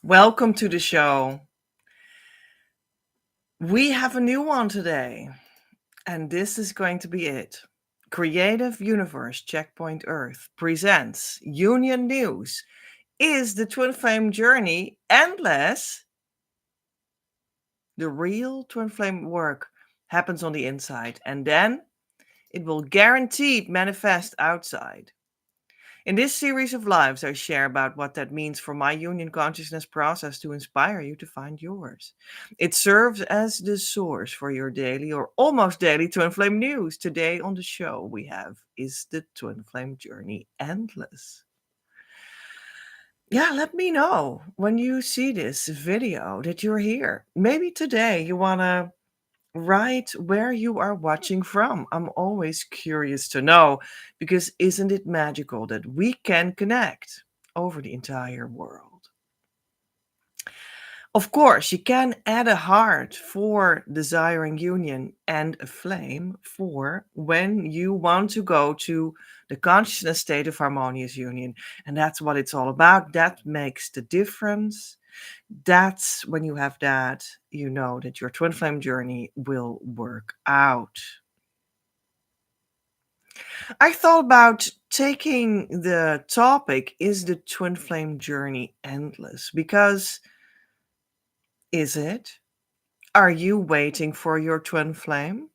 Welcome to the show. We have a new one today, and this is going to be it. Creative Universe Checkpoint Earth presents Union News. Is the twin flame journey endless? The real twin flame work happens on the inside, and then it will guaranteed manifest outside. In this series of lives, I share about what that means for my union consciousness process to inspire you to find yours. It serves as the source for your daily or almost daily twin flame news. Today on the show, we have Is the Twin Flame Journey Endless? Yeah, let me know when you see this video that you're here. Maybe today you want to write where you are watching from. I'm always curious to know because isn't it magical that we can connect over the entire world? Of course, you can add a heart for desiring union and a flame for when you want to go to the consciousness state of harmonious union. And that's what it's all about. That makes the difference. That's when you have that, you know that your twin flame journey will work out. I thought about taking the topic, is the twin flame journey endless? Because is it? Are you waiting for your twin flame?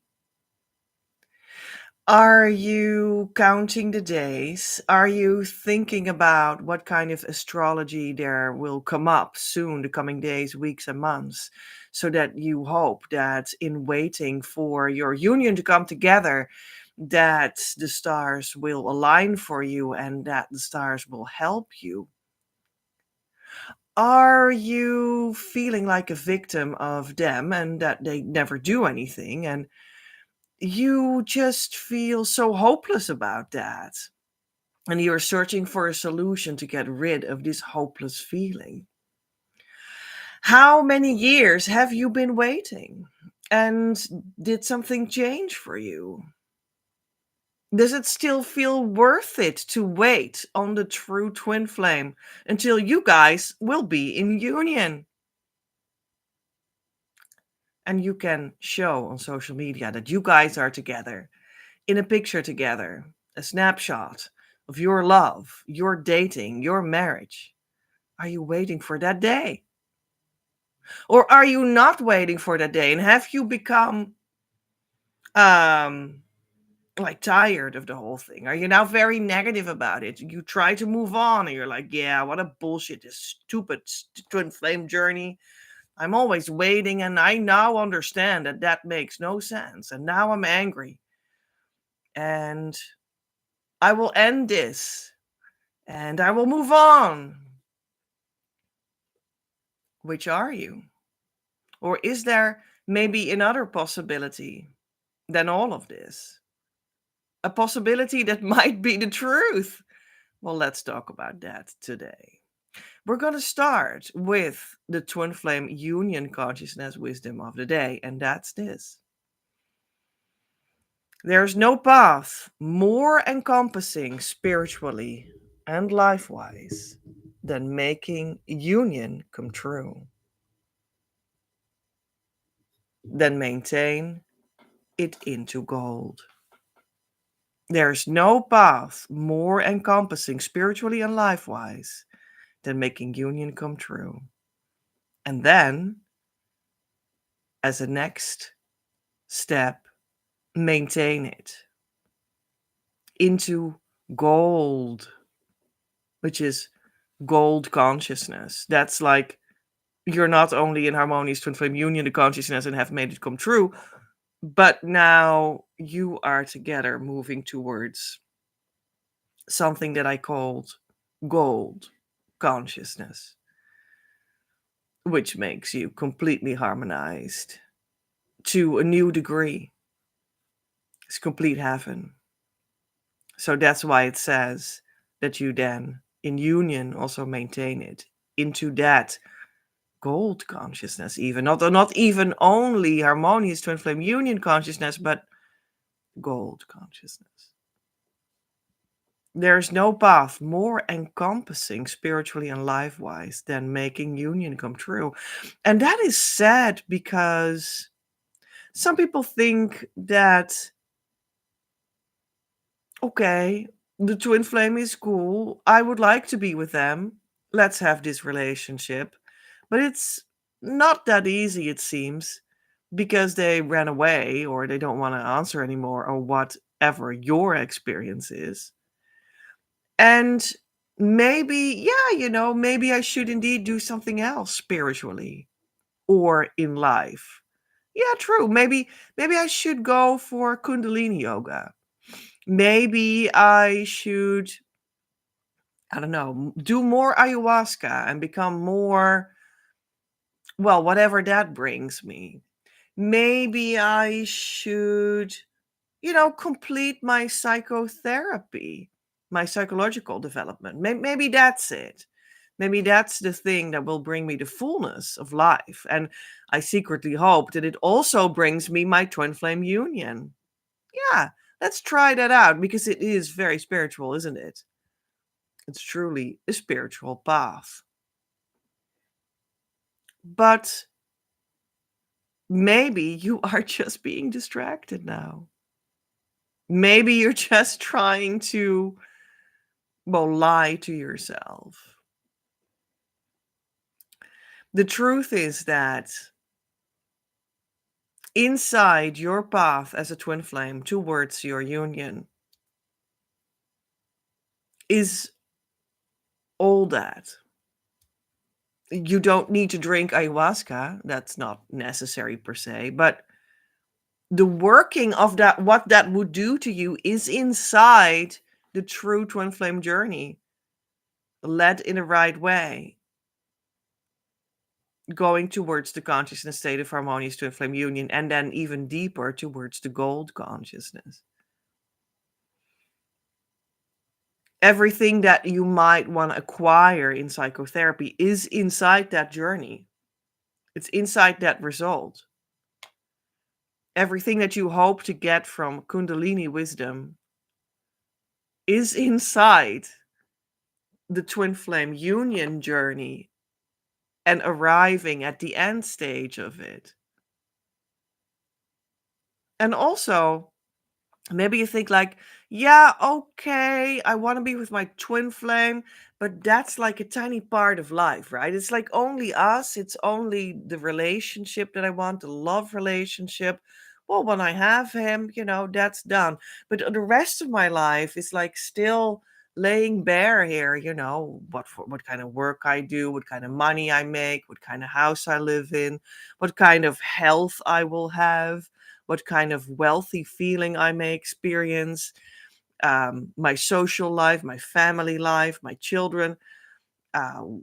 Are you counting the days? Are you thinking about what kind of astrology there will come up soon, the coming days, weeks, and months, so that you hope that in waiting for your union to come together, that the stars will align for you and that the stars will help you? Are you feeling like a victim of them and that they never do anything and you just feel so hopeless about that? And you're searching for a solution to get rid of this hopeless feeling. How many years have you been waiting? And did something change for you? Does it still feel worth it to wait on the true twin flame until you guys will be in union? And you can show on social media that you guys are together, in a picture together, a snapshot of your love, your dating, your marriage. Are you waiting for that day? Or are you not waiting for that day? And have you become um like tired of the whole thing? Are you now very negative about it? You try to move on and you're like, yeah, what a bullshit, this stupid twin flame journey. I'm always waiting and I now understand that that makes no sense. And now I'm angry. And I will end this and I will move on. Which are you? Or is there maybe another possibility than all of this? A possibility that might be the truth. Well, let's talk about that today. We're going to start with the twin flame union consciousness wisdom of the day, and that's this. There's no path more encompassing spiritually and life wise than making union come true. Then maintain it into gold. There's no path more encompassing spiritually and life wise than making union come true. And then, as a next step, maintain it into gold, which is gold consciousness. That's like you're not only in harmonious twin flame union, the consciousness, and have made it come true, but now you are together moving towards something that I called gold consciousness, which makes you completely harmonized to a new degree. It's complete heaven. So that's why it says that you then, in union, also maintain it into that gold consciousness, even not even only harmonious twin flame union consciousness, but gold consciousness. There's no path more encompassing spiritually and life-wise than making union come true. And that is sad because some people think that, okay, the twin flame is cool. I would like to be with them. Let's have this relationship. But it's not that easy, it seems, because they ran away or they don't want to answer anymore or whatever your experience is. And maybe, yeah, maybe I should indeed do something else spiritually or in life. Yeah, true. Maybe I should go for Kundalini yoga. Maybe I should, I don't know, do more ayahuasca and become more, well, whatever that brings me. Maybe I should, complete my psychotherapy, my psychological development. Maybe that's it. Maybe that's the thing that will bring me the fullness of life. And I secretly hope that it also brings me my twin flame union. Yeah, let's try that out because it is very spiritual, isn't it? It's truly a spiritual path. But maybe you are just being distracted now. Maybe you're just trying to, well, lie to yourself. The truth is that inside your path as a twin flame towards your union is all that. You don't need to drink ayahuasca, that's not necessary per se, but the working of that, what that would do to you, is inside the true twin flame journey, led in the right way, going towards the consciousness state of harmonious twin flame union, and then even deeper towards the gold consciousness. Everything that you might want to acquire in psychotherapy is inside that journey. It's inside that result. Everything that you hope to get from Kundalini wisdom is inside the twin flame union journey and arriving at the end stage of it. And also, maybe you think like, yeah, okay, I want to be with my twin flame, but that's like a tiny part of life, right? It's like only us. It's only the relationship that I want, the love relationship. Well, when I have him, that's done. But the rest of my life is like still laying bare here, what kind of work I do, what kind of money I make, what kind of house I live in, what kind of health I will have, what kind of wealthy feeling I may experience, my social life, my family life, my children,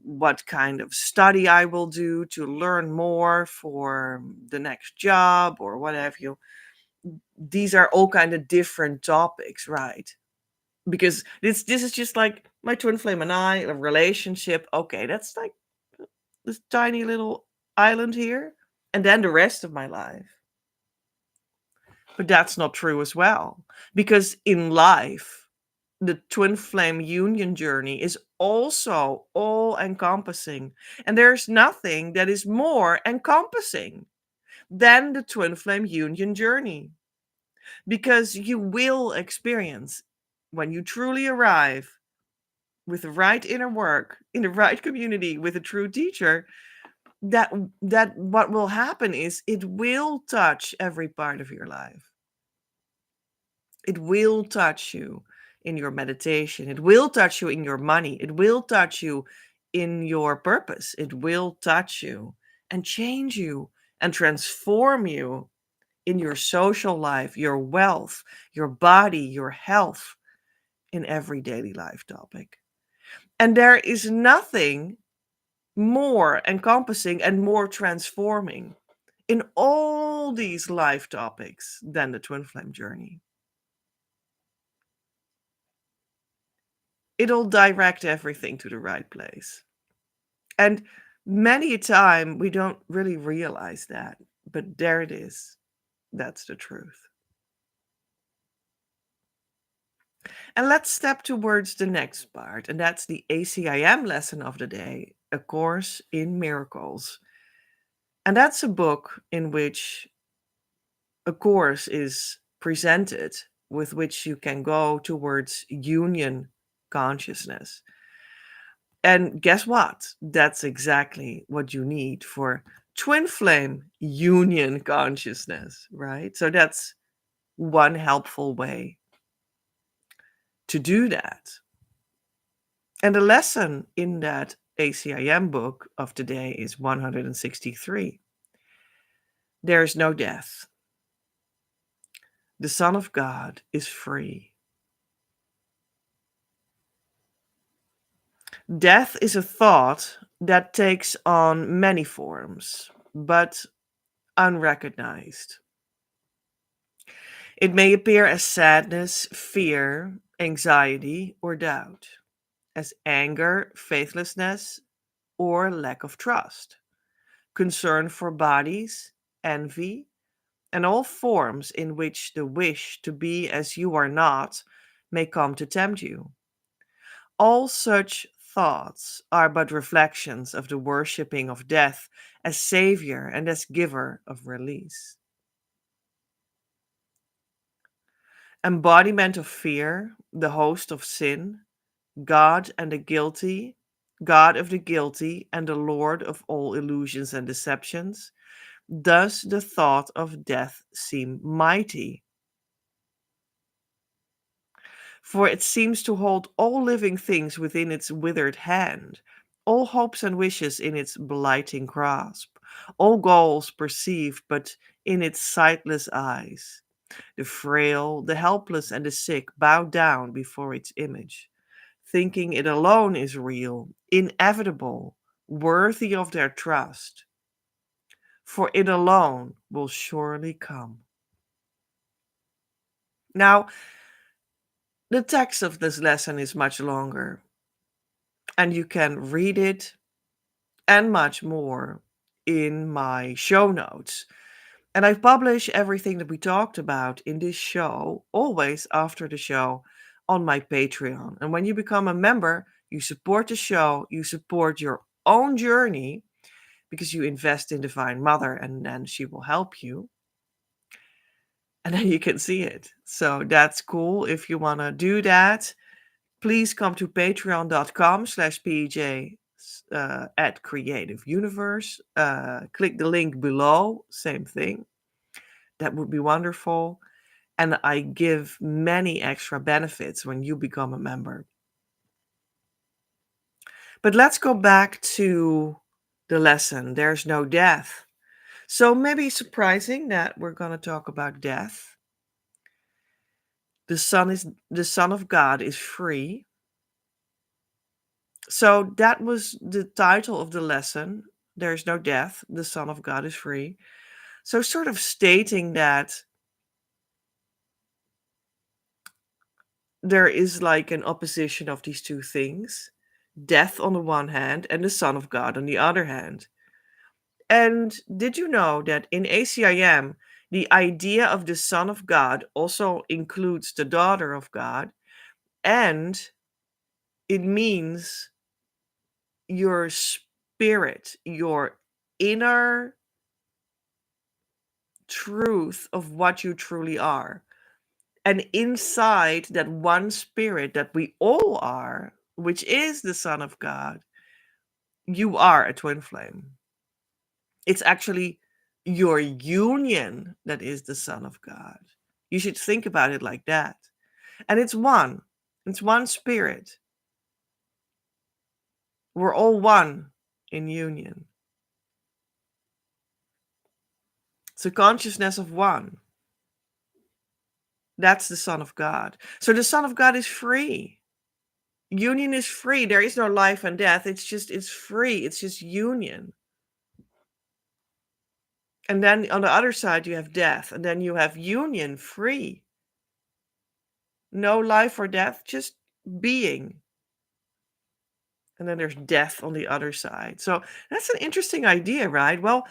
what kind of study I will do to learn more for the next job or what have you. These are all kind of different topics, right? Because this is just like my twin flame and I, a relationship. Okay, that's like this tiny little island here. And then the rest of my life. But that's not true as well. Because in life, the twin flame union journey is also all encompassing. And there's nothing that is more encompassing than the twin flame union journey. Because you will experience, when you truly arrive with the right inner work, in the right community, with a true teacher, that what will happen is it will touch every part of your life. It will touch you in your meditation. It will touch you in your money. It will touch you in your purpose. It will touch you and change you and transform you in your social life, your wealth, your body, your health, in every daily life topic. And there is nothing more encompassing and more transforming in all these life topics than the twin flame journey. It'll direct everything to the right place. And many a time we don't really realize that, but there it is. That's the truth. And let's step towards the next part, and that's the ACIM lesson of the day, A Course in Miracles. And that's a book in which a course is presented with which you can go towards union consciousness. And guess what? That's exactly what you need for twin flame union consciousness, right? So that's one helpful way to do that. And the lesson in that ACIM book of today is 163. There is no death. The Son of God is free. Death is a thought that takes on many forms, but unrecognized. It may appear as sadness, fear, anxiety, or doubt, as anger, faithlessness, or lack of trust, concern for bodies, envy, and all forms in which the wish to be as you are not may come to tempt you. All such thoughts are but reflections of the worshipping of death as savior and as giver of release. Embodiment of fear, the host of sin, God and the guilty, God of the guilty and the Lord of all illusions and deceptions, does the thought of death seem mighty? For it seems to hold all living things within its withered hand, all hopes and wishes in its blighting grasp, all goals perceived but in its sightless eyes. The frail, the helpless, and the sick bow down before its image, thinking it alone is real, inevitable, worthy of their trust, for it alone will surely come. Now, the text of this lesson is much longer, and you can read it and much more in my show notes. And I publish everything that we talked about in this show always after the show on my Patreon. And when you become a member, you support the show, you support your own journey because you invest in Divine Mother and then she will help you. And then you can see it. So that's cool. If you want to do that, please come to patreon.com/pj at Creative Universe. Click the link below, same thing. That would be wonderful. And I give many extra benefits when you become a member. But let's go back to the lesson. There's no death. So maybe surprising that we're going to talk about death. The Son of God is free. So that was the title of the lesson. There's no death. The Son of God is free. So sort of stating that there is like an opposition of these two things, death on the one hand and the Son of God on the other hand. And did you know that in ACIM, the idea of the Son of God also includes the daughter of God, and it means your spirit, your inner truth of what you truly are. And inside that one spirit that we all are, which is the Son of God, you are a twin flame. It's actually your union that is the Son of God. You should think about it like that. And it's one. It's one spirit. We're all one in union. It's a consciousness of one. That's the Son of God. So the Son of God is free. Union is free. There is no life and death. It's free. It's just union. And then on the other side, you have death. And then you have union, free. No life or death, just being. And then there's death on the other side. So that's an interesting idea, right? Well,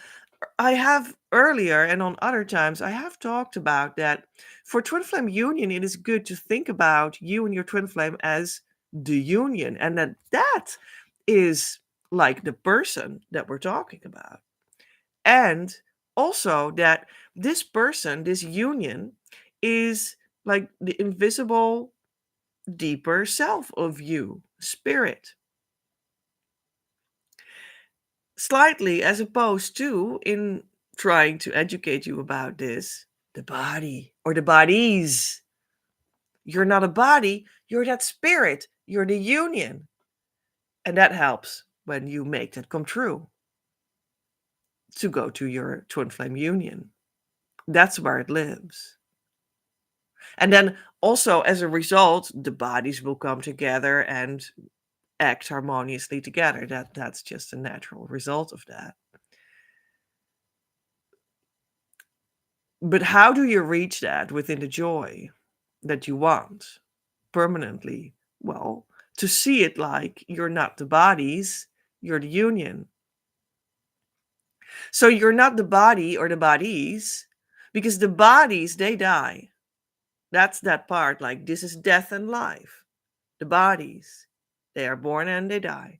I have earlier and on other times, I have talked about that for twin flame union, it is good to think about you and your twin flame as the union, and that is like the person that we're talking about. And also that this person, this union, is like the invisible, deeper self of you, spirit. Slightly as opposed to, in trying to educate you about this, the body or the bodies. You're not a body, you're that spirit, you're the union. And that helps when you make that come true, to go to your twin flame union. That's where it lives. And then also, as a result, the bodies will come together and act harmoniously together. That's just a natural result of that. But how do you reach that within the joy that you want permanently? Well, to see it like you're not the bodies, you're the union. So you're not the body or the bodies, because the bodies, they die. That's that part, like this is death and life. The bodies, they are born and they die.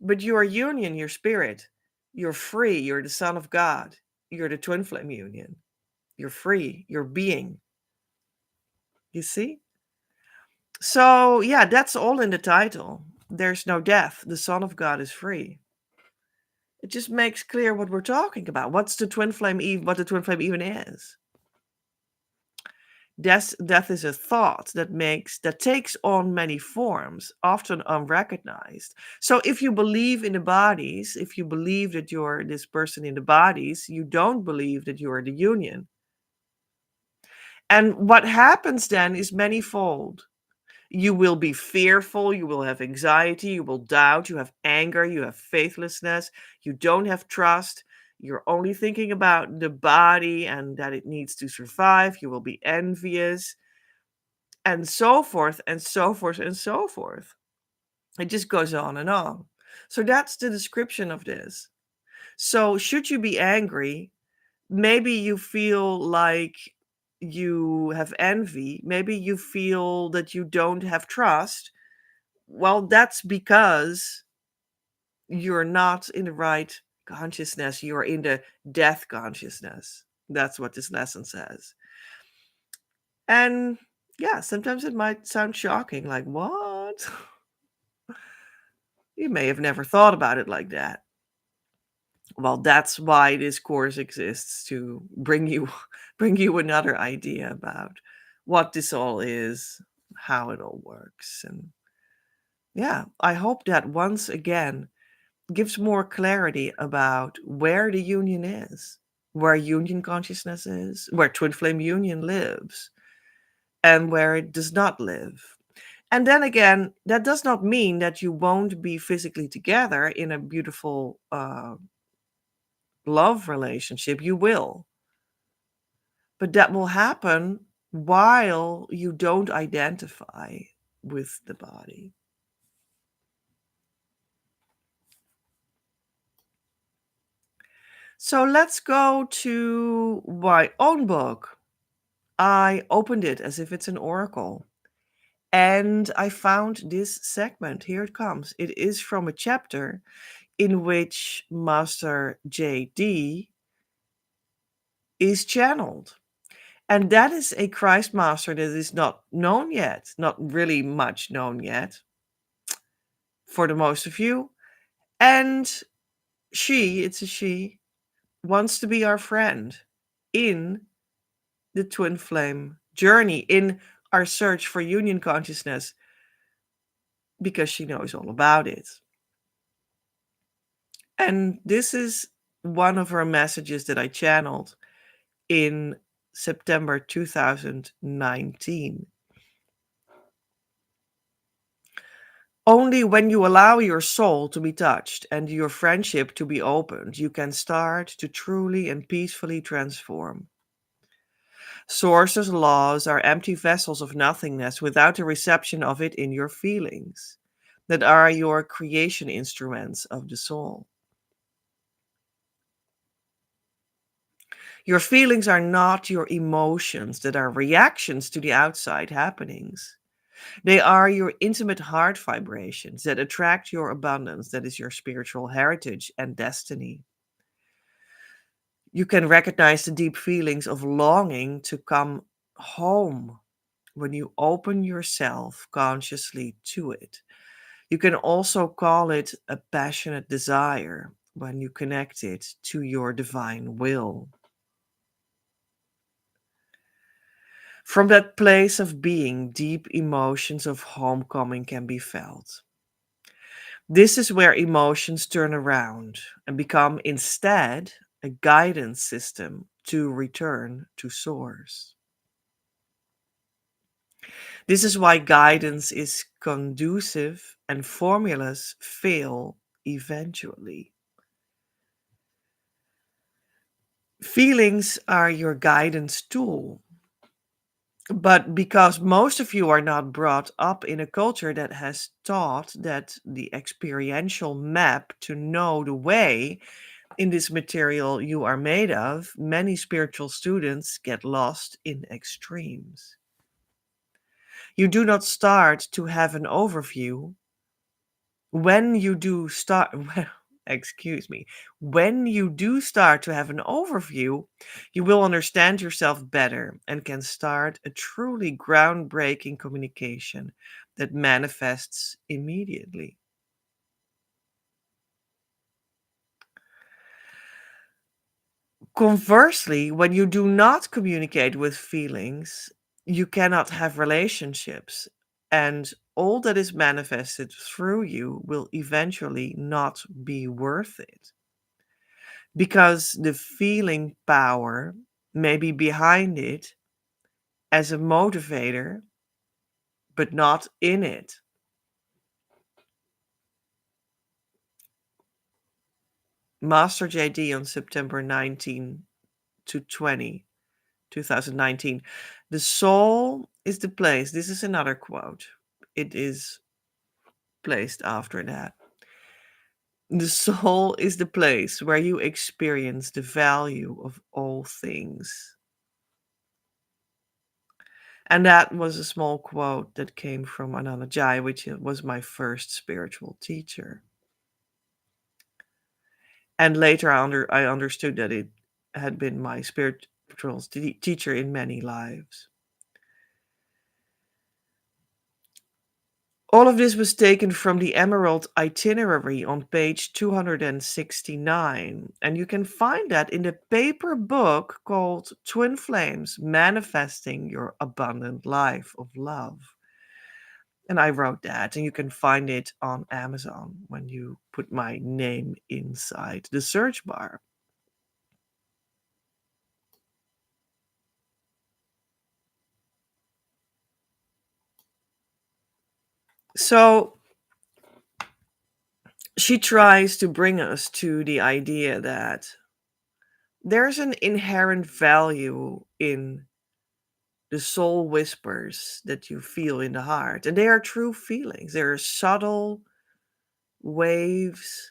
But you are union, your spirit. You're free, you're the son of God. You're the twin flame union. You're free, you're being. You see? So, yeah, that's all in the title. There's no death. The Son of God is free. It just makes clear what we're talking about. What's the twin flame Eve? What the twin flame even is? Death is a thought that takes on many forms, often unrecognized. So, if you believe in the bodies, if you believe that you're this person in the bodies, you don't believe that you're the union. And what happens then is manifold. You will be fearful, you will have anxiety, you will doubt, you have anger, you have faithlessness, you don't have trust, you're only thinking about the body and that it needs to survive, you will be envious, and so forth, and so forth, and so forth. It just goes on and on. So that's the description of this. So, should you be angry, maybe you feel like you have envy, maybe you feel that you don't have trust. Well, that's because you're not in the right consciousness. You're in the death consciousness. That's what this lesson says. And yeah, sometimes it might sound shocking, like, what? You may have never thought about it like that. Well, that's why this course exists, to bring you bring you another idea about what this all is, how it all works. And yeah, I hope that once again gives more clarity about where the union is, where union consciousness is, where twin flame union lives, and where it does not live. And then again, that does not mean that you won't be physically together in a beautiful love relationship. You will. But that will happen while you don't identify with the body. So let's go to my own book. I opened it as if it's an oracle. And I found this segment. Here it comes. It is from a chapter in which Master JD is channeled. And that is a Christ Master that is not known yet, not really much known yet for the most of you. And it's a she, wants to be our friend in the twin flame journey, in our search for union consciousness, because she knows all about it. And this is one of her messages that I channeled in September 2019. Only when you allow your soul to be touched and your friendship to be opened, you can start to truly and peacefully transform. Source's laws are empty vessels of nothingness without the reception of it in your feelings, that are your creation instruments of the soul. Your feelings are not your emotions that are reactions to the outside happenings. They are your intimate heart vibrations that attract your abundance, that is your spiritual heritage and destiny. You can recognize the deep feelings of longing to come home when you open yourself consciously to it. You can also call it a passionate desire when you connect it to your divine will. From that place of being, deep emotions of homecoming can be felt. This is where emotions turn around and become instead a guidance system to return to source. This is why guidance is conducive and formulas fail eventually. Feelings are your guidance tool, but because most of you are not brought up in a culture that has taught that the experiential map to know the way in this material you are made of, many spiritual students get lost in extremes. You do not start to have an overview. When you do start, well, excuse me, when you do start to have an overview, you will understand yourself better and can start a truly groundbreaking communication that manifests immediately. Conversely, when you do not communicate with feelings, you cannot have relationships, and all that is manifested through you will eventually not be worth it. Because the feeling power may be behind it as a motivator, but not in it. Master JD on September 19 to 20, 2019. The soul is the place. This is another quote. It is placed after that. The soul is the place where you experience the value of all things. And that was a small quote that came from Ananda Jai, which was my first spiritual teacher. And later I understood that it had been my spiritual teacher in many lives. All of this was taken from the Emerald Itinerary on page 269, and you can find that in the paper book called Twin Flames Manifesting Your Abundant Life of Love. And I wrote that, and you can find it on Amazon when you put my name inside the search bar. So she tries to bring us to the idea that there's an inherent value in the soul whispers that you feel in the heart. And they are true feelings. They are subtle waves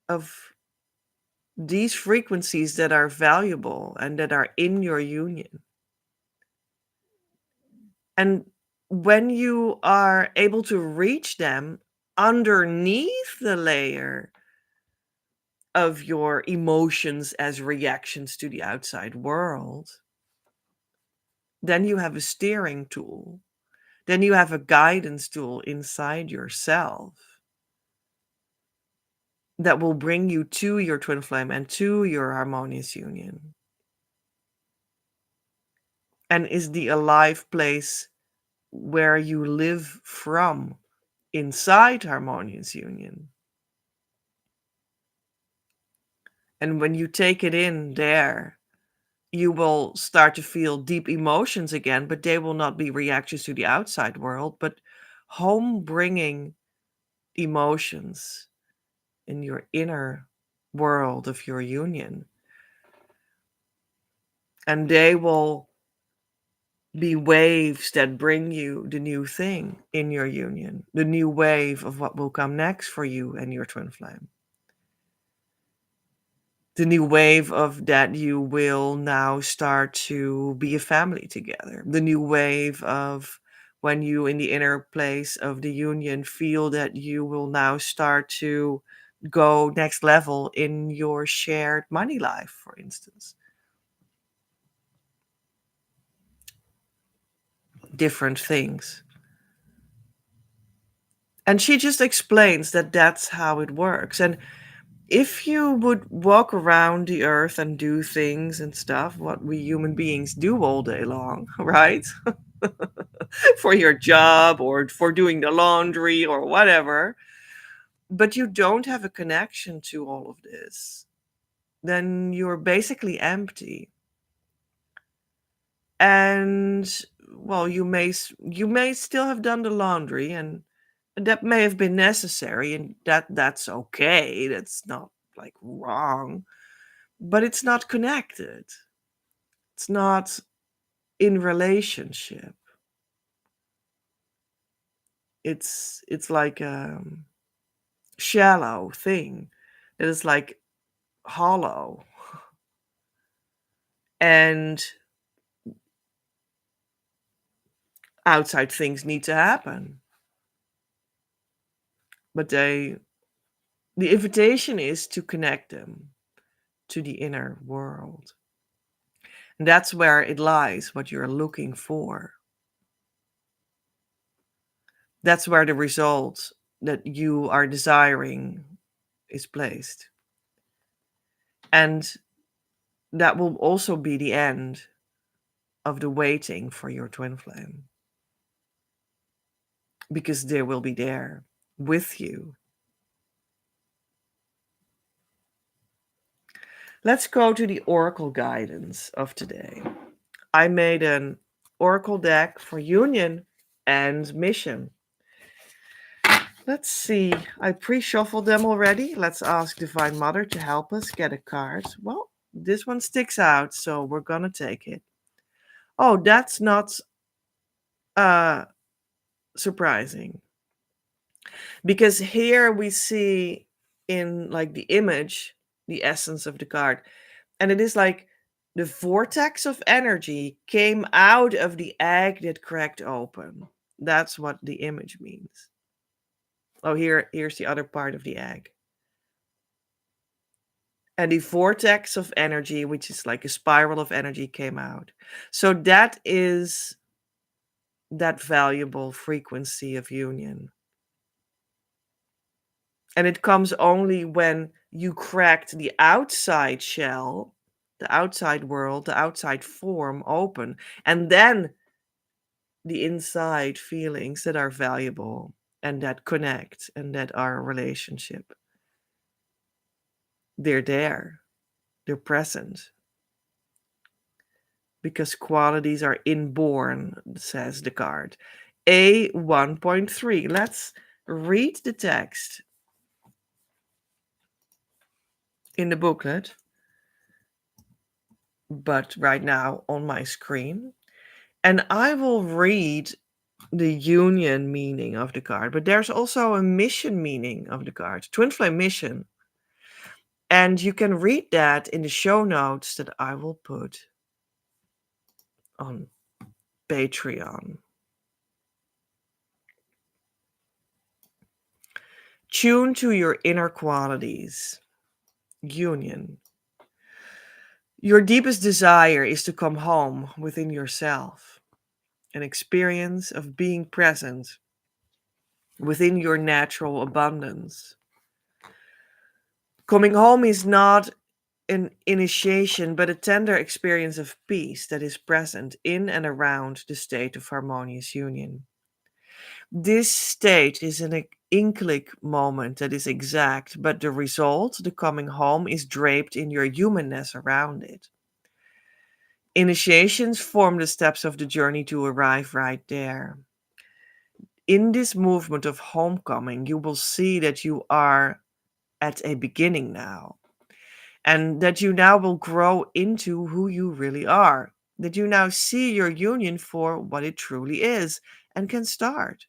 of these frequencies that are valuable and that are in your union. And when you are able to reach them underneath the layer of your emotions as reactions to the outside world, then you have a steering tool. Then you have a guidance tool inside yourself that will bring you to your twin flame and to your harmonious union. And is the alive place where you live from inside harmonious union. And when you take it in there, you will start to feel deep emotions again, but they will not be reactions to the outside world, but home bringing emotions in your inner world of your union. And they will be waves that bring you the new thing in your union, the new wave of what will come next for you and your twin flame. The new wave of that you will now start to be a family together. The new wave of when you in the inner place of the union feel that you will now start to go next level in your shared money life, for instance. Different things. And she just explains that that's how it works. And if you would walk around the earth and do things and stuff, what we human beings do all day long, right? For your job or for doing the laundry or whatever, but you don't have a connection to all of this, then you're basically empty. And well, you may still have done the laundry, and that may have been necessary, and that's okay. That's not like wrong, but it's not connected. It's not in relationship. It's like a shallow thing that is like hollow. And outside things need to happen, but the invitation is to connect them to the inner world. And that's where it lies, what you're looking for. That's where the result that you are desiring is placed. And that will also be the end of the waiting for your twin flame, because they will be there with you. Let's go to the oracle guidance of today. I made an oracle deck for union and mission. Let's see. I pre-shuffled them already. Let's ask Divine Mother to help us get a card. Well, this one sticks out, so we're gonna take it. Oh, that's not uh surprising. Because here we see in like the image the essence of the card. And it is like the vortex of energy came out of the egg that cracked open. That's what the image means. Oh, here's the other part of the egg. And the vortex of energy, which is like a spiral of energy, came out. So that is that valuable frequency of union. And it comes only when you cracked the outside shell, the outside world, the outside form open. And then the inside feelings that are valuable and that connect and that are a relationship. They're there, they're present. Because qualities are inborn, says the card. A 1.3. Let's read the text in the booklet, but right now on my screen. And I will read the union meaning of the card, but there's also a mission meaning of the card, twin flame mission. And you can read that in the show notes that I will put on Patreon. Tune to your inner qualities. Union. Your deepest desire is to come home within yourself, an experience of being present within your natural abundance. Coming home is not an initiation, but a tender experience of peace that is present in and around the state of harmonious union. This state is an inkling moment that is exact, but the result, the coming home, is draped in your humanness around it. Initiations form the steps of the journey to arrive right there. In this movement of homecoming, you will see that you are at a beginning now, and that you now will grow into who you really are, that you now see your union for what it truly is and can start.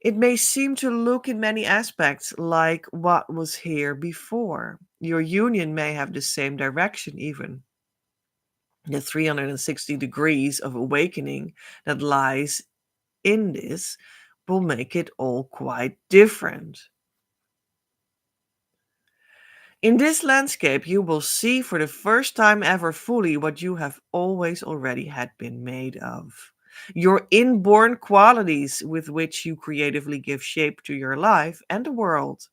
It may seem to look in many aspects like what was here before. Your union may have the same direction, even. The 360 degrees of awakening that lies in this will make it all quite different. In this landscape, you will see for the first time ever fully what you have always already had been made of. Your inborn qualities with which you creatively give shape to your life and the world.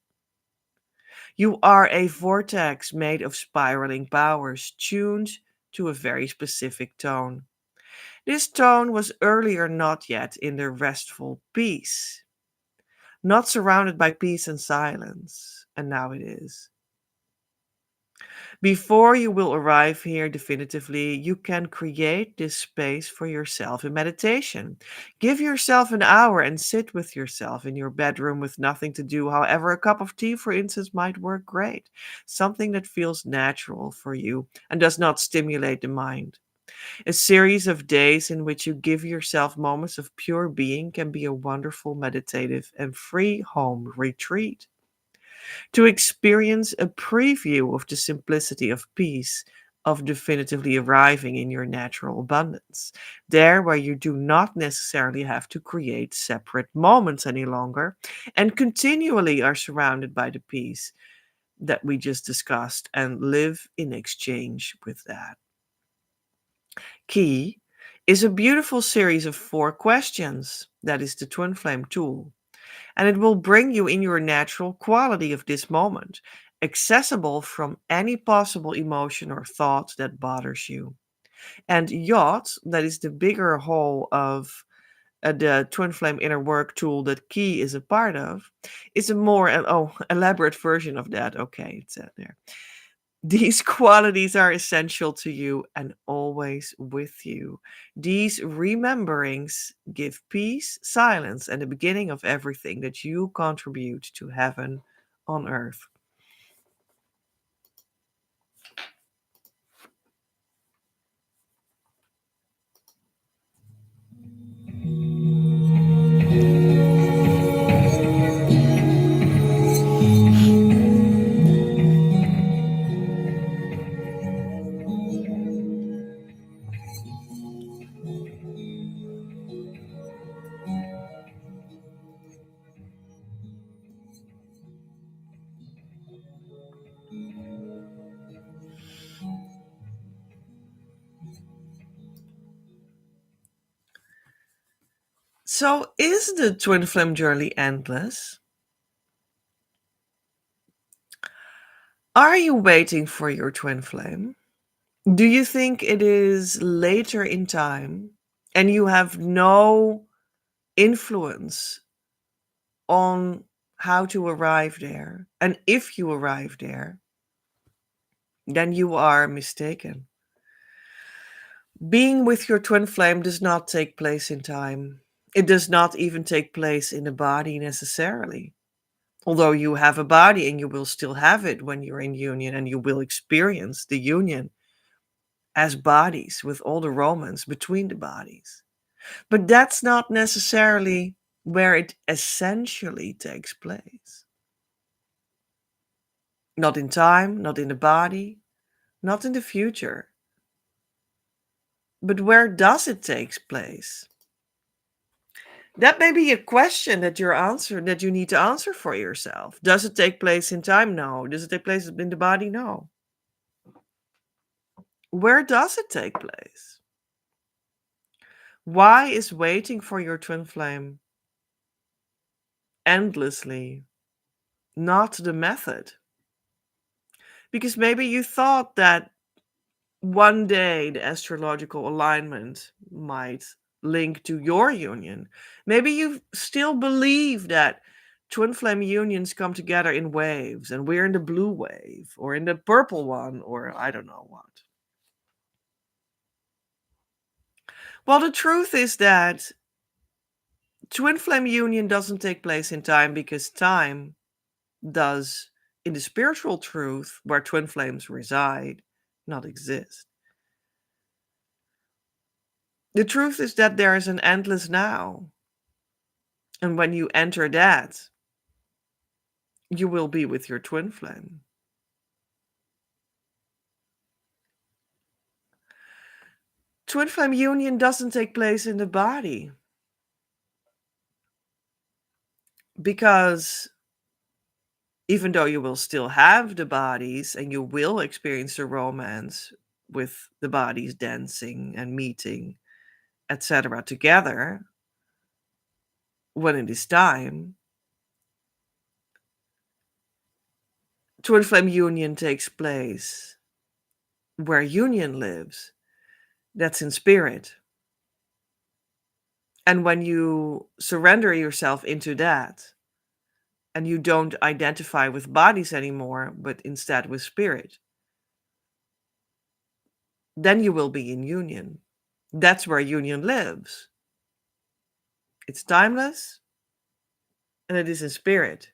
You are a vortex made of spiraling powers tuned to a very specific tone. This tone was earlier not yet in the restful peace, not surrounded by peace and silence, and now it is. Before you will arrive here definitively, you can create this space for yourself in meditation. Give yourself an hour and sit with yourself in your bedroom with nothing to do. However, a cup of tea, for instance, might work great. Something that feels natural for you and does not stimulate the mind. A series of days in which you give yourself moments of pure being can be a wonderful meditative and free home retreat. To experience a preview of the simplicity of peace, of definitively arriving in your natural abundance, there where you do not necessarily have to create separate moments any longer and continually are surrounded by the peace that we just discussed and live in exchange with that. Key is a beautiful series of 4 questions. That is the Twin Flame tool, and it will bring you in your natural quality of this moment, accessible from any possible emotion or thought that bothers you. And Yacht, that is the bigger whole of the Twin Flame Inner Work tool that Key is a part of, is a more elaborate version of that. Okay, it's there. These qualities are essential to you and always with you. These rememberings give peace, silence, and the beginning of everything that you contribute to heaven on earth. So, is the twin flame journey endless? Are you waiting for your twin flame? Do you think it is later in time and you have no influence on how to arrive there? And if you arrive there, then you are mistaken. Being with your twin flame does not take place in time. It does not even take place in the body necessarily. Although you have a body and you will still have it when you're in union and you will experience the union as bodies with all the romance between the bodies. But that's not necessarily where it essentially takes place. Not in time, not in the body, not in the future. But where does it take place? That may be a question that you need to answer for yourself. Does it take place in time? No. Does it take place in the body? No. Where does it take place? Why is waiting for your twin flame endlessly not the method? Because maybe you thought that one day the astrological alignment might link to your union. Maybe you still believe that twin flame unions come together in waves and we're in the blue wave or in the purple one or I don't know what. Well, the truth is that twin flame union doesn't take place in time because time does, in the spiritual truth where twin flames reside, not exist. The truth is that there is an endless now. And when you enter that, you will be with your twin flame. Twin flame union doesn't take place in the body because even though you will still have the bodies and you will experience the romance with the bodies dancing and meeting, etc., together when it is time, twin flame union takes place where union lives. That's in spirit. And when you surrender yourself into that, and you don't identify with bodies anymore, but instead with spirit, then you will be in union. That's where union lives. It's timeless and it is in spirit.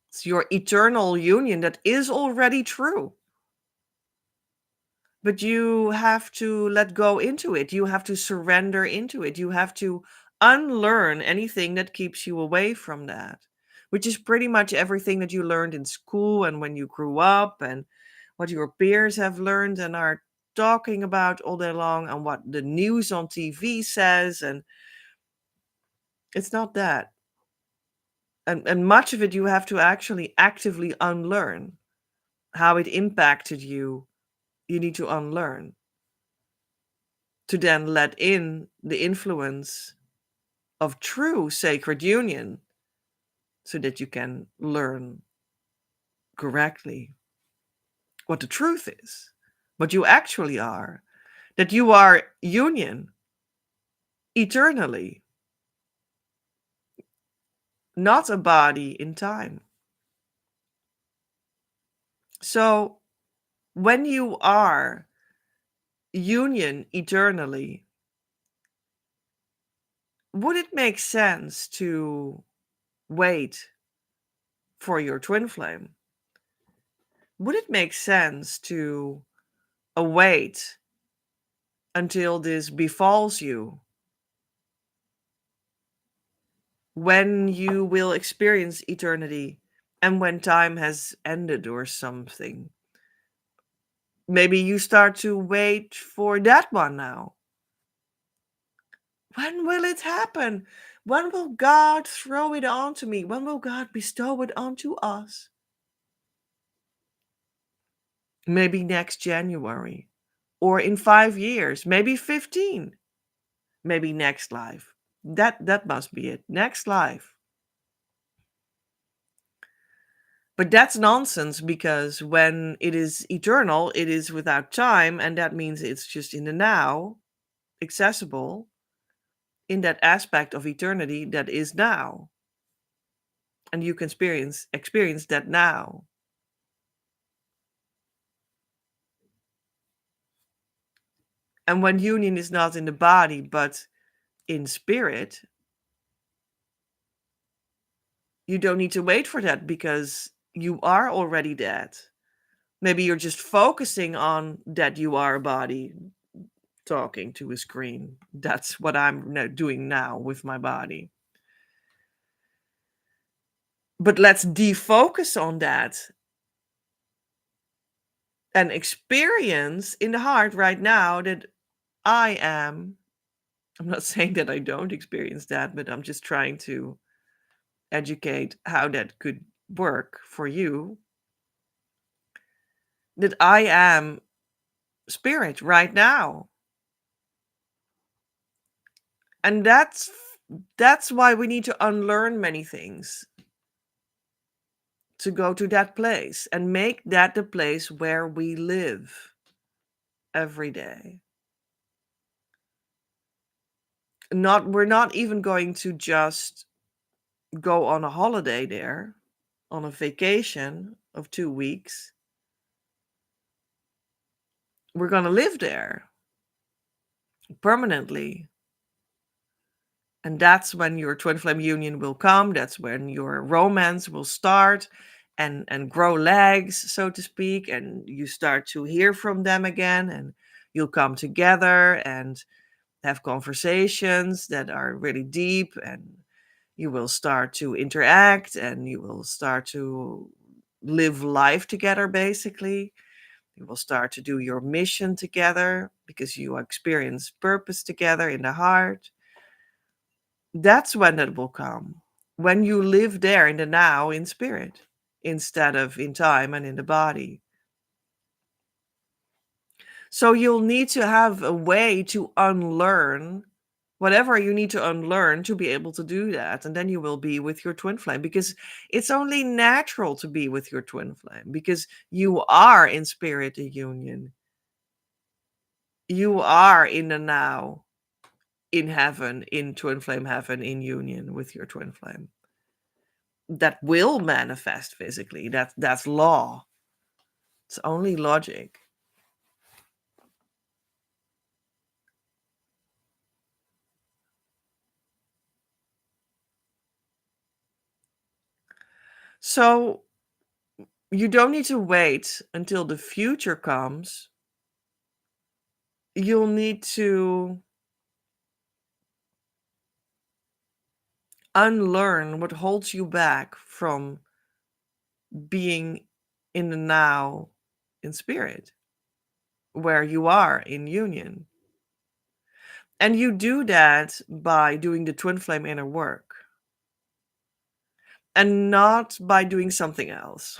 It's your eternal union that is already true. But you have to let go into it. You have to surrender into it. You have to unlearn anything that keeps you away from that, which is pretty much everything that you learned in school and when you grew up and what your peers have learned and are talking about all day long and what the news on TV says. And it's not that. And much of it you have to actually actively unlearn. How it impacted you, you need to unlearn to then let in the influence of true sacred union so that you can learn correctly what the truth is, what you actually are, that you are union eternally, not a body in time. So when you are union eternally, would it make sense to wait for your twin flame? Would it make sense to await until this befalls you? When you will experience eternity and when time has ended or something. Maybe you start to wait for that one now. When will it happen? When will God throw it onto me? When will God bestow it onto us? Maybe next January, or in 5 years, maybe 15, maybe next life. That must be it. Next life. But that's nonsense because when it is eternal, it is without time, and that means it's just in the now, accessible in that aspect of eternity that is now. And you can experience that now. And when union is not in the body but in spirit, you don't need to wait for that because you are already dead. Maybe you're just focusing on that you are a body talking to a screen. That's what I'm doing now with my body. But let's defocus on that and experience in the heart right now that I am. I'm not saying that I don't experience that, but I'm just trying to educate how that could work for you. That I am spirit right now. And that's why we need to unlearn many things to go to that place and make that the place where we live every day. We're not even going to just go on a holiday there, on a vacation of 2 weeks. We're going to live there permanently. And that's when your twin flame union will come. That's when your romance will start and grow legs, so to speak. And you start to hear from them again and you'll come together and have conversations that are really deep, and you will start to interact, and you will start to live life together, basically. You will start to do your mission together because you experience purpose together in the heart. That's when it will come. When you live there in the now in spirit instead of in time and in the body. So you'll need to have a way to unlearn whatever you need to unlearn to be able to do that. And then you will be with your twin flame, because it's only natural to be with your twin flame, because you are in spirit a union. You are in the now, in heaven, in twin flame heaven, in union with your twin flame. That will manifest physically. That's law. It's only logic. So you don't need to wait until the future comes. You'll need to unlearn what holds you back from being in the now in spirit, where you are in union. And you do that by doing the twin flame inner work, and not by doing something else.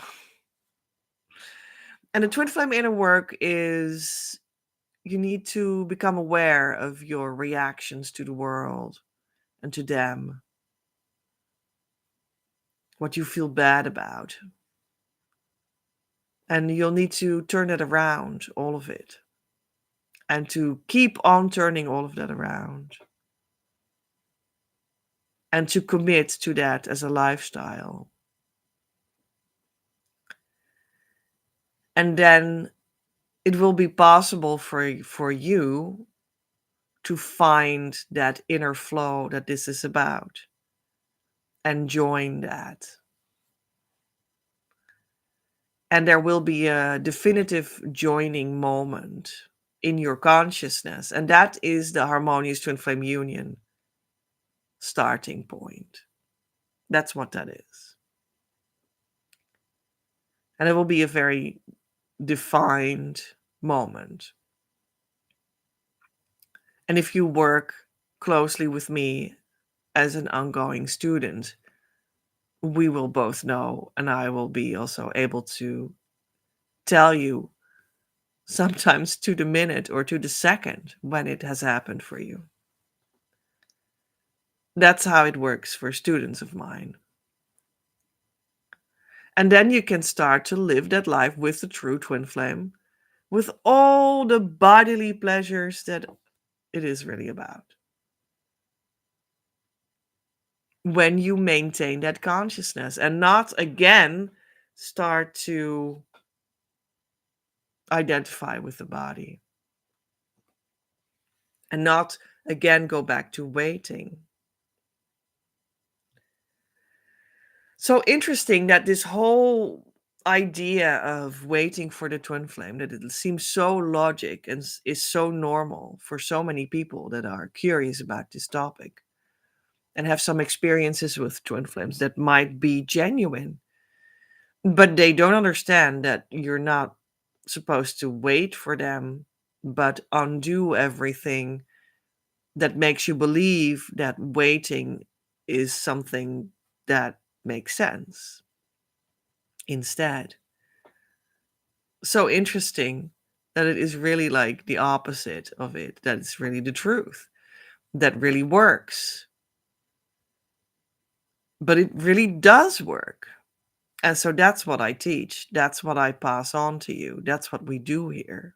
And the twin flame inner work is, you need to become aware of your reactions to the world and to them, what you feel bad about. And you'll need to turn it around, all of it, and to keep on turning all of that around, and to commit to that as a lifestyle. And then it will be possible for you to find that inner flow that this is about, and join that. And there will be a definitive joining moment in your consciousness. And that is the harmonious twin flame union starting point. That's what that is. And it will be a very defined moment. And if you work closely with me as an ongoing student, we will both know, and I will be also able to tell you, sometimes to the minute or to the second, when it has happened for you. That's how it works for students of mine. And then you can start to live that life with the true twin flame, with all the bodily pleasures that it is really about. When you maintain that consciousness and not again start to identify with the body, and not again go back to waiting. So interesting that this whole idea of waiting for the twin flame, that it seems so logic and is so normal for so many people that are curious about this topic and have some experiences with twin flames that might be genuine, but they don't understand that you're not supposed to wait for them, but undo everything that makes you believe that waiting is something that makes sense instead. So interesting that it is really like the opposite of it, that it's really the truth that really works. But it really does work. And so that's what I teach. That's what I pass on to you. That's what we do here.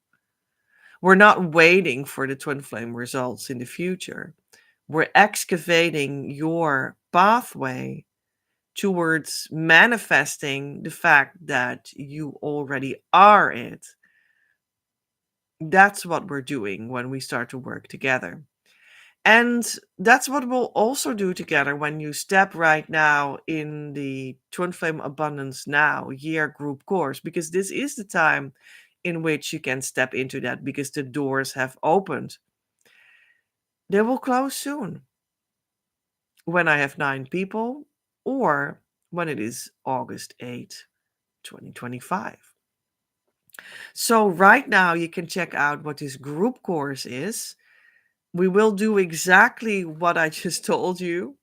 We're not waiting for the twin flame results in the future. We're excavating your pathway towards manifesting the fact that you already are it. That's what we're doing when we start to work together. And that's what we'll also do together when you step right now in the Twin Flame Abundance Now year group course, because this is the time in which you can step into that, because the doors have opened. They will close soon when I have 9 people or when it is August 8th, 2025. So right now you can check out what this group course is. We will do exactly what I just told you.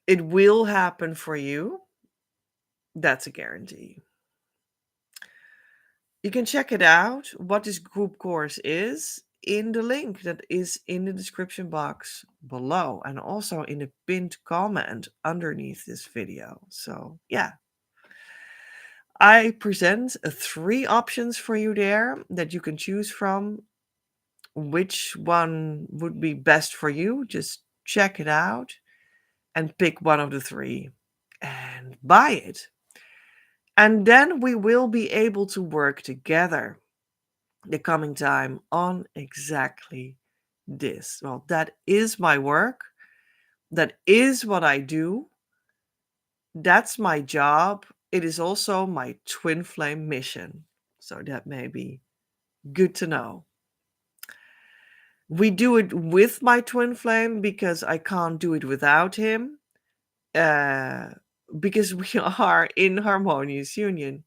It will happen for you. That's a guarantee. You can check it out, what this group course is, in the link that is in the description box below and also in the pinned comment underneath this video. So, yeah. I present 3 options for you there that you can choose from. Which one would be best for you? Just check it out and pick one of the 3 and buy it. And then we will be able to work together the coming time on exactly this. Well, that is my work. That is what I do. That's my job. It is also my twin flame mission. So that may be good to know. We do it with my twin flame because I can't do it without him. Because we are in harmonious union.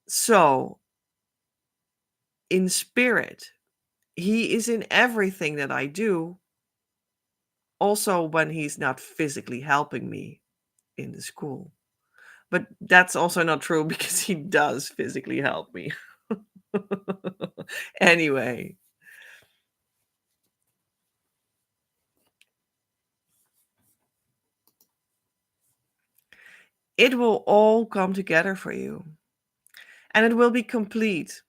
So, in spirit, he is in everything that I do, also when he's not physically helping me in the school. But that's also not true because he does physically help me. Anyway, it will all come together for you and it will be complete.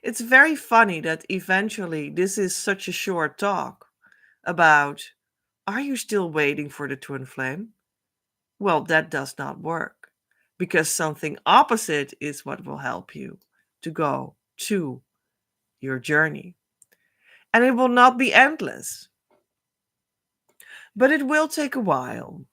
It's very funny that eventually this is such a short talk about, are you still waiting for the twin flame? Well, that does not work because something opposite is what will help you to go to your journey. And it will not be endless, but it will take a while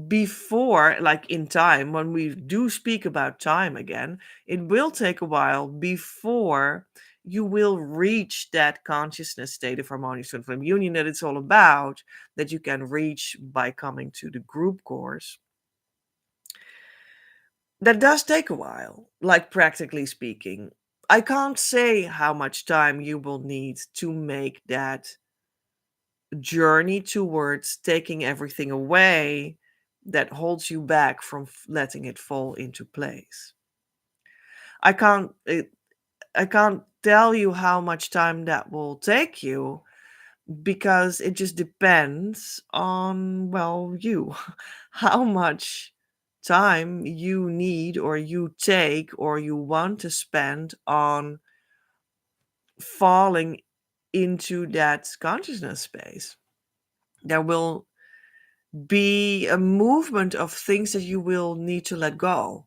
before, like in time, when we do speak about time again, it will take a while before you will reach that consciousness state of harmonious twin flame union that it's all about, that you can reach by coming to the group course. That does take a while, like practically speaking. I can't say how much time you will need to make that journey towards taking everything away that holds you back from letting it fall into place. I can't I can't tell you how much time that will take you because it just depends on, well, you. How much time you need or you take or you want to spend on falling into that consciousness space. There will be a movement of things that you will need to let go.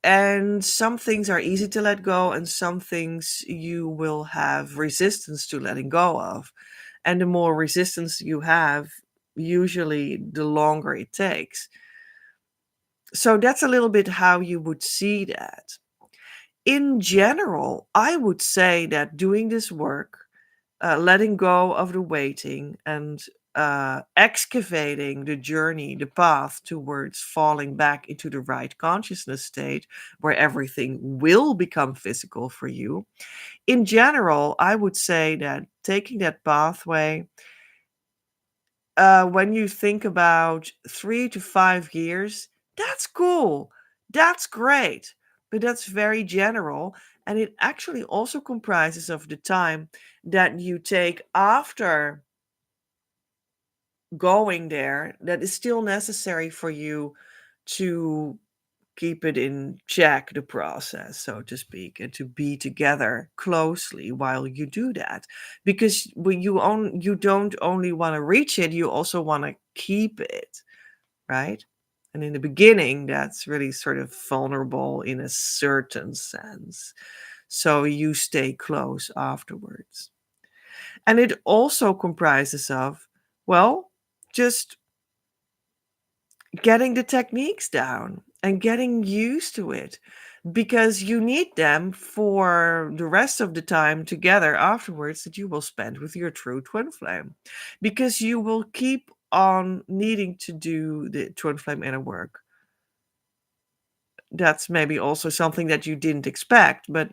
And some things are easy to let go, and some things you will have resistance to letting go of. And the more resistance you have, usually the longer it takes. So that's a little bit how you would see that. In general, I would say that doing this work, letting go of the waiting and excavating the journey, the path towards falling back into the right consciousness state where everything will become physical for you. In general, I would say that taking that pathway, when you think about 3 to 5 years, that's cool. That's great. But that's very general. And it actually also comprises of the time that you take after going there that is still necessary for you to keep it in check, the process, so to speak, and to be together closely while you do that. Because when you don't only want to reach it, you also want to keep it, right? And in the beginning, that's really sort of vulnerable in a certain sense. So you stay close afterwards. And it also comprises of, well, just getting the techniques down and getting used to it because you need them for the rest of the time together afterwards that you will spend with your true twin flame, because you will keep on needing to do the twin flame inner work. That's maybe also something that you didn't expect, but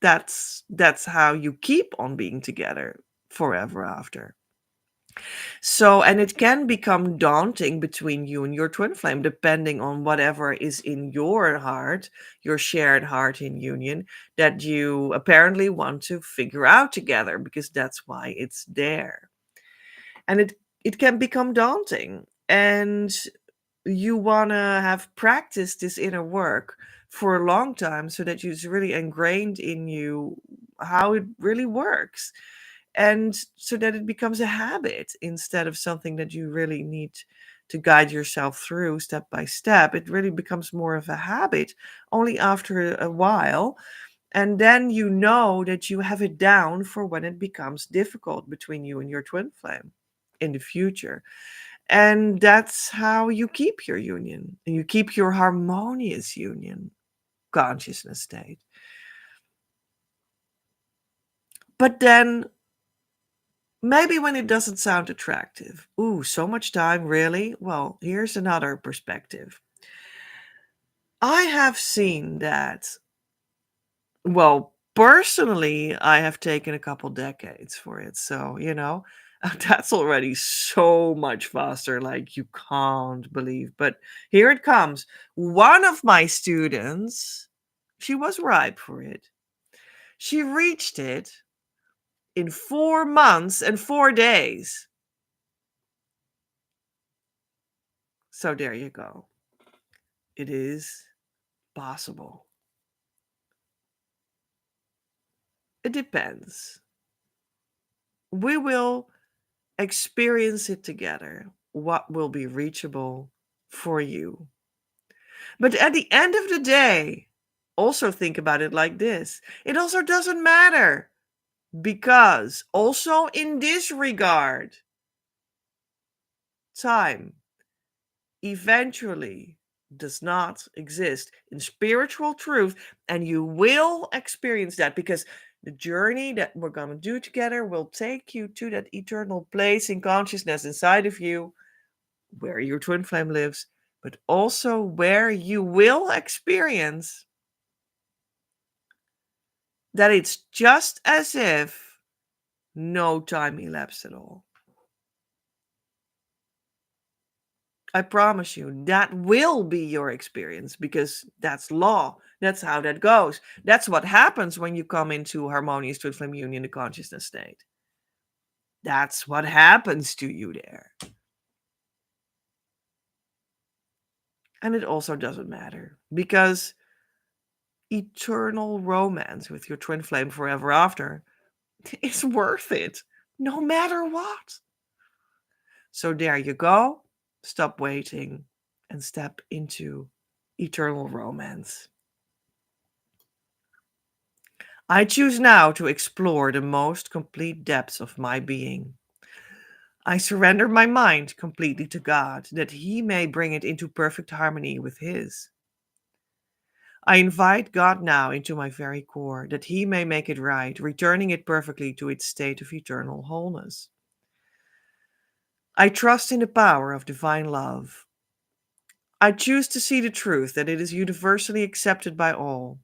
that's how you keep on being together forever after. So, and it can become daunting between you and your twin flame, depending on whatever is in your heart, your shared heart in union, that you apparently want to figure out together, because that's why it's there. And it can become daunting. And you want to have practiced this inner work for a long time so that it's really ingrained in you how it really works, and so that it becomes a habit instead of something that you really need to guide yourself through step by step. It really becomes more of a habit only after a while, and then you know that you have it down for when it becomes difficult between you and your twin flame in the future. And that's how you keep your union, and you keep your harmonious union consciousness state. But then maybe when it doesn't sound attractive. Ooh, so much time, really? Well, here's another perspective. I have seen that, well, personally, I have taken a couple decades for it. So, that's already so much faster, like you can't believe. But here it comes. One of my students, she was ripe for it. She reached it in 4 months and 4 days. So there you go. It is possible. It depends. We will experience it together, what will be reachable for you. But at the end of the day, also think about it like this: it also doesn't matter, because also in this regard, time eventually does not exist in spiritual truth, and you will experience that, because the journey that we're going to do together will take you to that eternal place in consciousness inside of you where your twin flame lives, but also where you will experience that it's just as if no time elapsed at all. I promise you, that will be your experience, because that's law. That's how that goes. That's what happens when you come into harmonious twin flame union, the consciousness state. That's what happens to you there. And it also doesn't matter, because eternal romance with your twin flame forever after is worth it, no matter what. So there you go. Stop waiting and step into eternal romance. I choose now to explore the most complete depths of my being. I surrender my mind completely to God, that He may bring it into perfect harmony with His. I invite God now into my very core, that He may make it right, returning it perfectly to its state of eternal wholeness. I trust in the power of divine love. I choose to see the truth that it is universally accepted by all.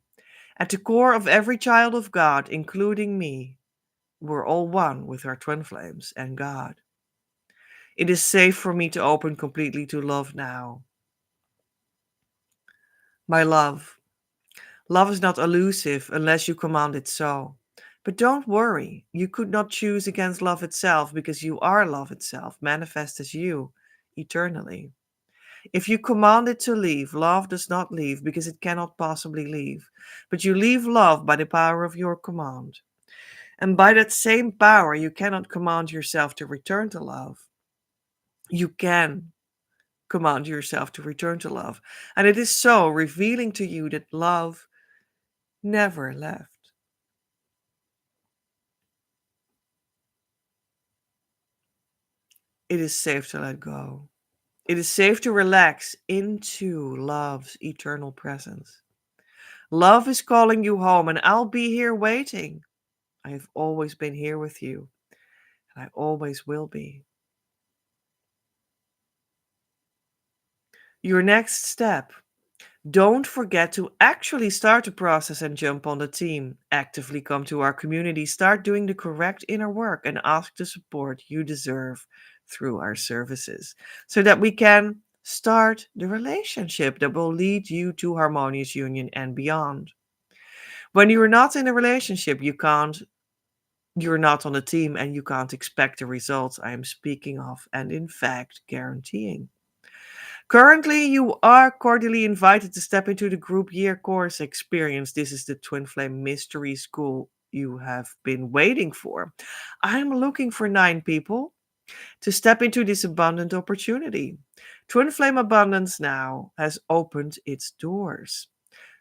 At the core of every child of God, including me, we're all one with our twin flames and God. It is safe for me to open completely to love now. My love. Love is not elusive unless you command it so. But don't worry, you could not choose against love itself, because you are love itself, manifest as you, eternally. If you command it to leave, love does not leave, because it cannot possibly leave. But you leave love by the power of your command. And by that same power, you cannot command yourself to return to love. You can command yourself to return to love. And it is so revealing to you that love never left. It is safe to let go. It is safe to relax into love's eternal presence. Love is calling you home, and I'll be here waiting. I have always been here with you, and I always will be. Your next step. Don't forget to actually start the process and jump on the team. Actively come to our community, start doing the correct inner work, and ask the support you deserve through our services so that we can start the relationship that will lead you to harmonious union and beyond. When you're not in a relationship, you're not on a team and you can't expect the results I am speaking of and in fact guaranteeing. Currently, you are cordially invited to step into the group year course experience. This is the Twin Flame Mystery School you have been waiting for. I'm looking for 9 people to step into this abundant opportunity. Twin Flame Abundance now has opened its doors.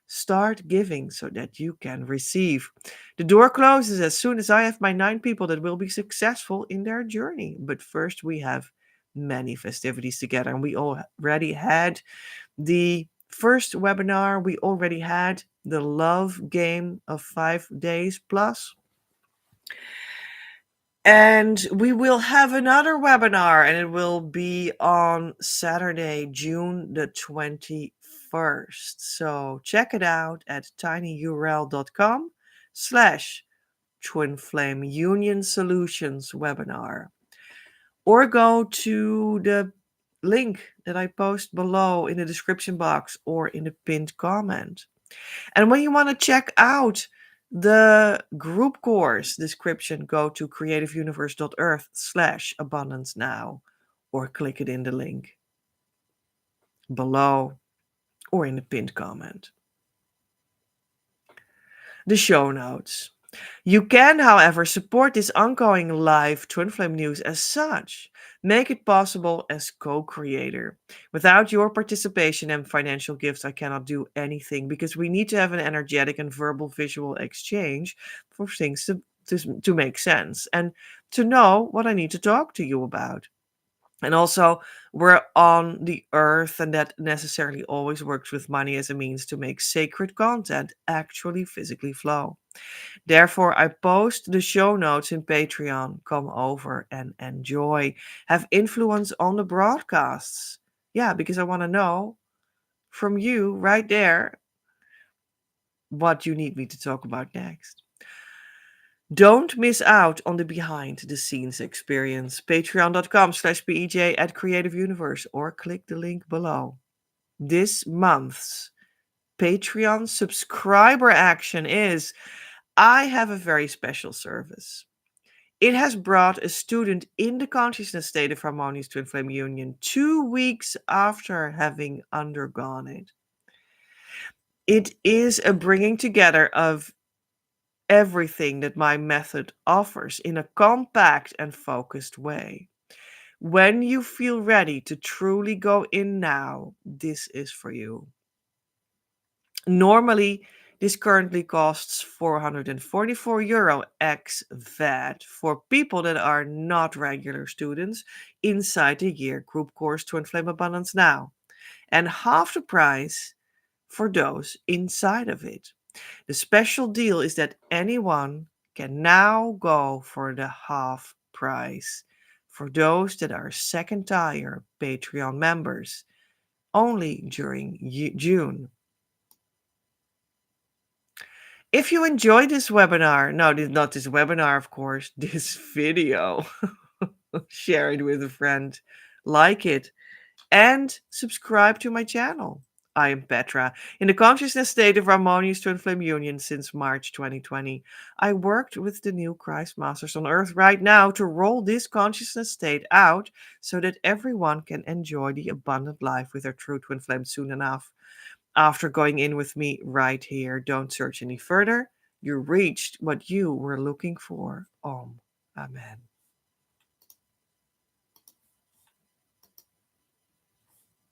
Start giving so that you can receive. The door closes as soon as I have my 9 people that will be successful in their journey. But first, we have many festivities together, and we already had the first webinar. We already had the love game of 5 days plus. And we will have another webinar, and it will be on Saturday, June the 21st. So check it out at tinyurl.com/Twin Flame Union Solutions webinar. Or go to the link that I post below in the description box or in the pinned comment. And when you want to check out the group course description, go to creativeuniverse.earth/abundance now or click it in the link below or in the pinned comment. The show notes. You can, however, support this ongoing live Twin Flame news as such. Make it possible as co-creator. Without your participation and financial gifts, I cannot do anything because we need to have an energetic and verbal visual exchange for things to make sense and to know what I need to talk to you about. And also, we're on the earth, and that necessarily always works with money as a means to make sacred content actually physically flow. Therefore, I post the show notes in Patreon. Come over and enjoy. Have influence on the broadcasts. Yeah, because I want to know from you right there what you need me to talk about next. Don't miss out on the behind the scenes experience. Patreon.com/PEJ at Creative Universe or click the link below. This month's Patreon subscriber action is I have a very special service. It has brought a student in the consciousness state of Harmonious Twin Flame Union 2 weeks after having undergone it. It is a bringing together of everything that my method offers in a compact and focused way. When you feel ready to truly go in now, this is for you. Normally, this currently costs €444 ex VAT for people that are not regular students inside the year group course Twin Flame Abundance Now, and half the price for those inside of it. The special deal is that anyone can now go for the half price for those that are second tier Patreon members only during June. If you enjoyed this webinar, no, not this webinar, of course, this video, share it with a friend, like it, and subscribe to my channel. I am Petra, in the consciousness state of Harmonious Twin Flame Union since March 2020. I worked with the new Christ Masters on Earth right now to roll this consciousness state out so that everyone can enjoy the abundant life with their true twin flame soon enough. After going in with me right here, don't search any further. You reached what you were looking for. Om. Amen.